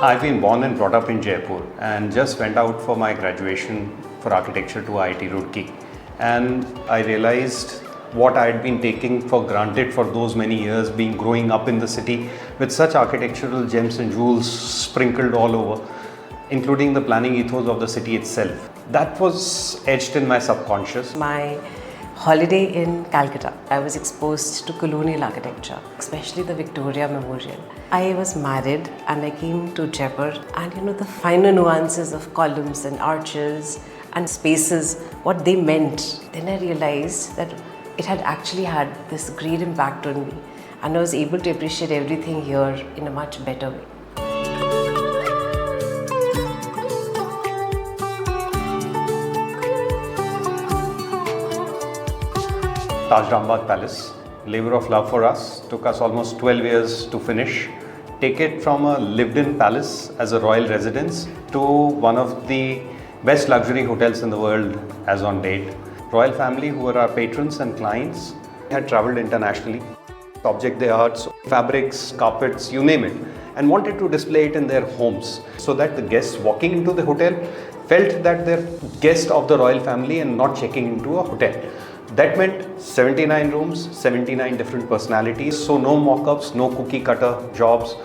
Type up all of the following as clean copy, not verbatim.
I've been born and brought up in Jaipur and just went out for my graduation for architecture to IIT Roorkee. And I realized what I had been taking for granted for those many years, being growing up in the city with such architectural gems and jewels sprinkled all over, including the planning ethos of the city itself. That was etched in my subconscious. My holiday in Calcutta, I was exposed to colonial architecture, especially the Victoria Memorial. I was married and I came to Jaipur, and the finer nuances of columns and arches and spaces, what they meant. Then I realized that it had actually had this great impact on me, and I was able to appreciate everything here in a much better way. Taj Rambagh Palace, labor of love for us, took us almost 12 years to finish. Take it from a lived-in palace as a royal residence to one of the best luxury hotels in the world as on date. Royal family, who were our patrons and clients, had travelled internationally. Object their arts, fabrics, carpets, you name it, and wanted to display it in their homes so that the guests walking into the hotel felt that they're guests of the royal family and not checking into a hotel. That meant 79 rooms, 79 different personalities, so no mock-ups, no cookie cutter jobs.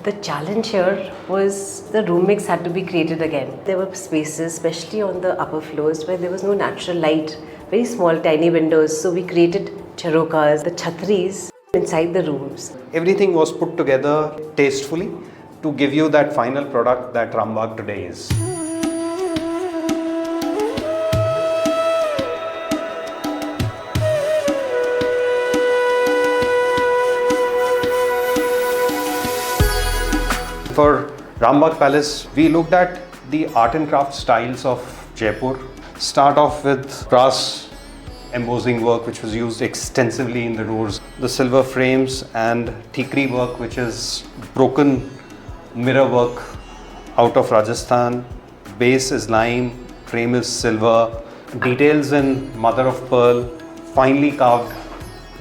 The challenge here was the room mix had to be created again. There were spaces, especially on the upper floors, where there was no natural light, very small tiny windows, so we created charokas, the chhatris inside the rooms. Everything was put together tastefully to give you that final product that Rambagh today is. For Rambagh Palace, we looked at the art and craft styles of Jaipur. Start off with brass embossing work, which was used extensively in the doors. The silver frames and tikri work, which is broken mirror work out of Rajasthan. Base is lime, frame is silver. Details in mother of pearl, finely carved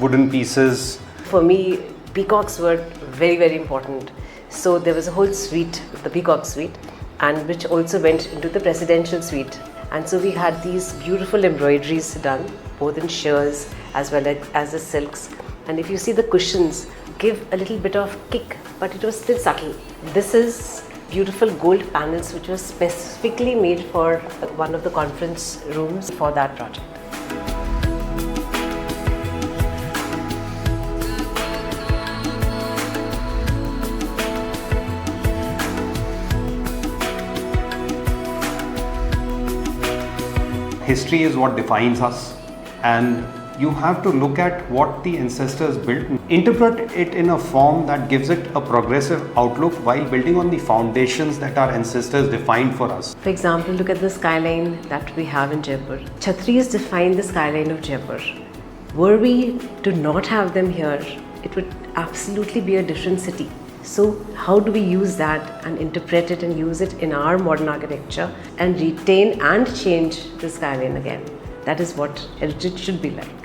wooden pieces. For me, peacocks were very, very important. So there was a whole suite, the peacock suite, and which also went into the presidential suite. And so we had these beautiful embroideries done, both in shears as well as the silks. And if you see the cushions, give a little bit of kick, but it was still subtle. This is beautiful gold panels which was specifically made for one of the conference rooms for that project. History is what defines us, and you have to look at what the ancestors built, interpret it in a form that gives it a progressive outlook while building on the foundations that our ancestors defined for us. For example, look at the skyline that we have in Jaipur. Chhatris define the skyline of Jaipur. Were we to not have them here, it would absolutely be a different city. So how do we use that and interpret it and use it in our modern architecture and retain and change the skyline again? That is what heritage should be like.